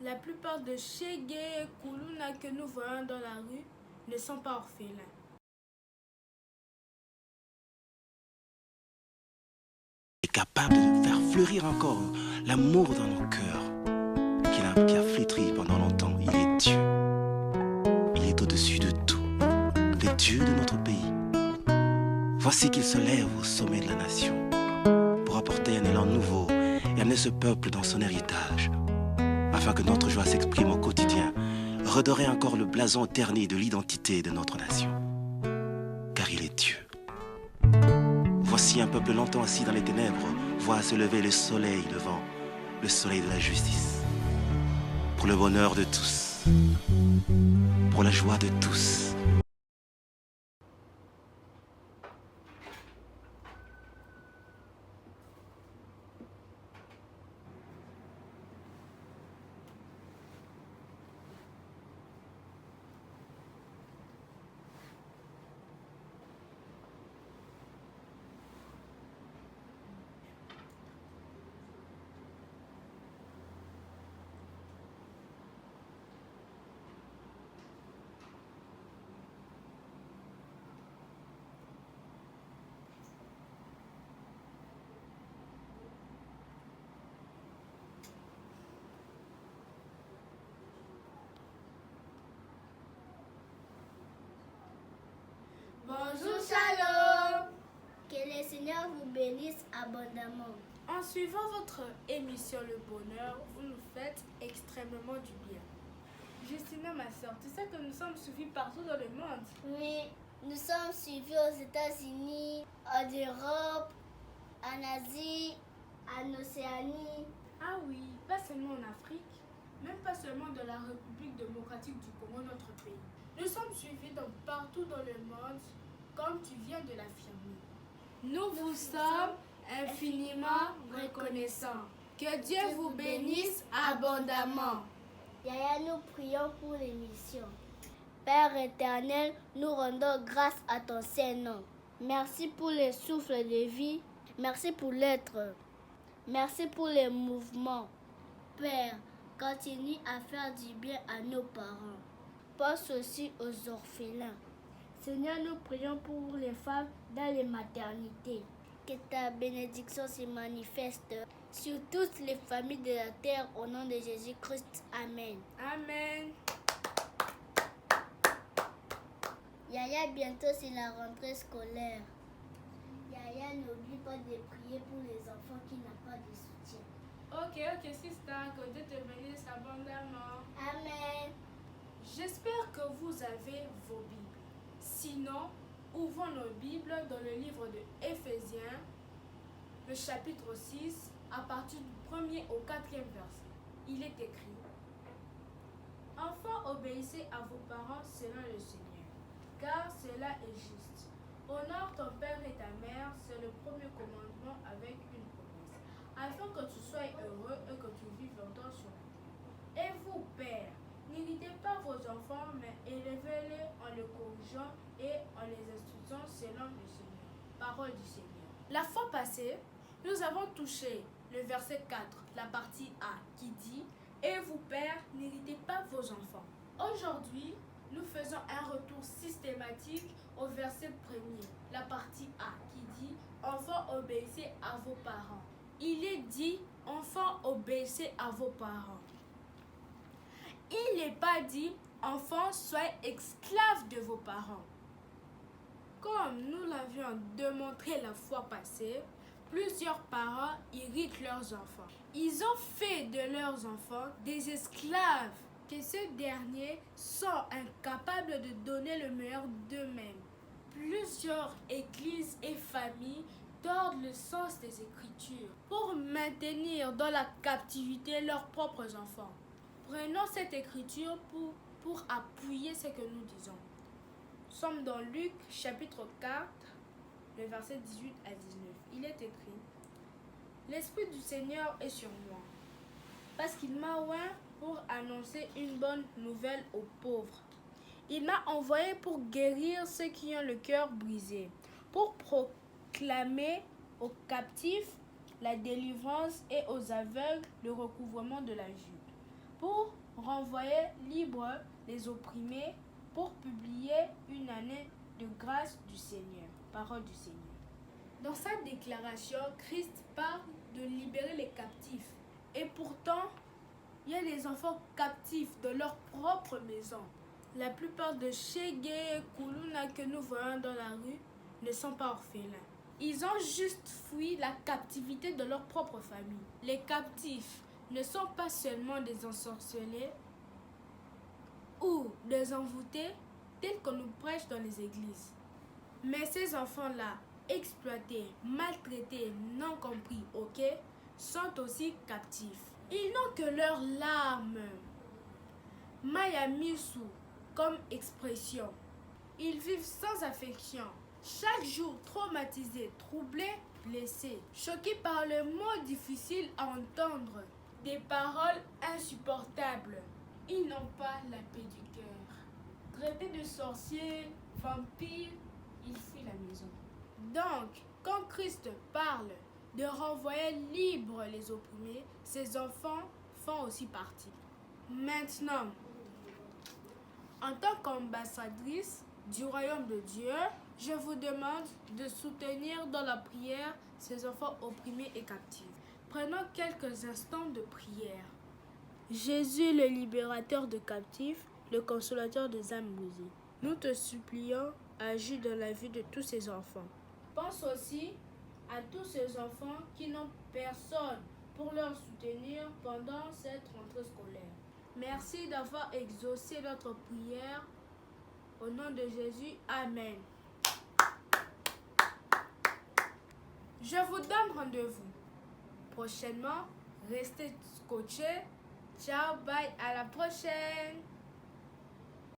La plupart de Shege et Kuluna que nous voyons dans la rue ne sont pas orphelins. Est capable de faire fleurir encore l'amour dans nos cœurs, qui a flétri pendant longtemps. Il est Dieu. Il est au-dessus de tout, le Dieu de notre pays. Voici qu'il se lève au sommet de la nation pour apporter un élan nouveau et amener ce peuple dans son héritage, afin que notre joie s'exprime au quotidien, redorer encore le blason terni de l'identité de notre nation. Car il est Dieu. Voici un peuple longtemps assis dans les ténèbres, voit se lever le soleil levant, le soleil de la justice. Pour le bonheur de tous, pour la joie de tous. Bonjour, Shalom. Que le Seigneur vous bénisse abondamment. En suivant votre émission Le Bonheur, vous nous faites extrêmement du bien. Justina, ma soeur, tu sais que nous sommes suivis partout dans le monde. Oui, nous sommes suivis aux États-Unis, en Europe, en Asie, en Océanie. Ah oui, pas seulement en Afrique, même pas seulement dans la République démocratique du Congo, notre pays. Nous sommes suivis partout dans le monde, comme tu viens de l'affirmer. Nous vous sommes infiniment reconnaissants. Que Dieu vous bénisse abondamment. Yaya, nous prions pour l'émission. Père éternel, nous rendons grâce à ton Saint-Nom. Merci pour le souffle de vie. Merci pour l'être. Merci pour les mouvements. Père, continue à faire du bien à nos parents. Pense aussi aux orphelins. Seigneur, nous prions pour les femmes dans les maternités. Que ta bénédiction se manifeste sur toutes les familles de la terre au nom de Jésus-Christ. Amen. Amen. Yaya, bientôt c'est la rentrée scolaire. Yaya, n'oublie pas de prier pour les enfants qui n'ont pas de soutien. Ok, sister, que Dieu te bénisse abondamment. Amen. J'espère que vous avez vos Bibles. Sinon, ouvrons nos Bibles dans le livre de Éphésiens, le chapitre 6, à partir du 1er au 4e verset. Il est écrit: Enfants, obéissez à vos parents selon le Seigneur, car cela est juste. Honore ton père et ta mère, c'est le premier commandement avec une promesse, afin que tu sois heureux et que tu vives longtemps sur la terre. Et vous, pères, n'irritez pas vos enfants, mais élevez-les en les corrigeant et en les instruisant selon le Seigneur. Parole du Seigneur. La fois passée, nous avons touché le verset 4, la partie A, qui dit « Et vous, pères, n'irritez pas vos enfants ». Aujourd'hui, nous faisons un retour systématique au verset 1er, la partie A, qui dit « Enfants, obéissez à vos parents ». Il est dit « Enfants, obéissez à vos parents ». Il n'est pas dit « Enfants, soyez esclaves de vos parents ». Comme nous l'avions démontré la fois passée, plusieurs parents irritent leurs enfants. Ils ont fait de leurs enfants des esclaves, que ces derniers sont incapables de donner le meilleur d'eux-mêmes. Plusieurs églises et familles tordent le sens des Écritures pour maintenir dans la captivité leurs propres enfants. Prenons cette écriture pour appuyer ce que nous disons. Nous sommes dans Luc chapitre 4, le verset 18 à 19. Il est écrit: L'Esprit du Seigneur est sur moi, parce qu'il m'a oint pour annoncer une bonne nouvelle aux pauvres. Il m'a envoyé pour guérir ceux qui ont le cœur brisé, pour proclamer aux captifs la délivrance et aux aveugles le recouvrement de la vue, pour renvoyer libres les opprimés pour publier une année de grâce du Seigneur. Parole du Seigneur. Dans sa déclaration, Christ parle de libérer les captifs. Et pourtant, il y a des enfants captifs de leur propre maison. La plupart de Shege et Kuluna que nous voyons dans la rue ne sont pas orphelins. Ils ont juste fui la captivité de leur propre famille. Les captifs ne sont pas seulement des ensorcelés ou des envoûtés tels qu'on nous prêche dans les églises. Mais ces enfants-là, exploités, maltraités, non compris, sont aussi captifs. Ils n'ont que leurs larmes. Mayamisu comme expression. Ils vivent sans affection, chaque jour traumatisés, troublés, blessés, choqués par les mots difficiles à entendre, des paroles insupportables. Ils n'ont pas la paix du cœur. Traités de sorciers, vampires, ils fuient la maison. Donc, quand Christ parle de renvoyer libres les opprimés, ses enfants font aussi partie. Maintenant, en tant qu'ambassadrice du royaume de Dieu, je vous demande de soutenir dans la prière ces enfants opprimés et captifs. Prenons quelques instants de prière. Jésus, le libérateur de captifs, le consolateur des âmes brisées, nous te supplions, agis dans la vie de tous ces enfants. Pense aussi à tous ces enfants qui n'ont personne pour leur soutenir pendant cette rentrée scolaire. Merci d'avoir exaucé notre prière. Au nom de Jésus, Amen. Je vous donne rendez-vous prochainement. Restez scotchés. Ciao, bye, à la prochaine.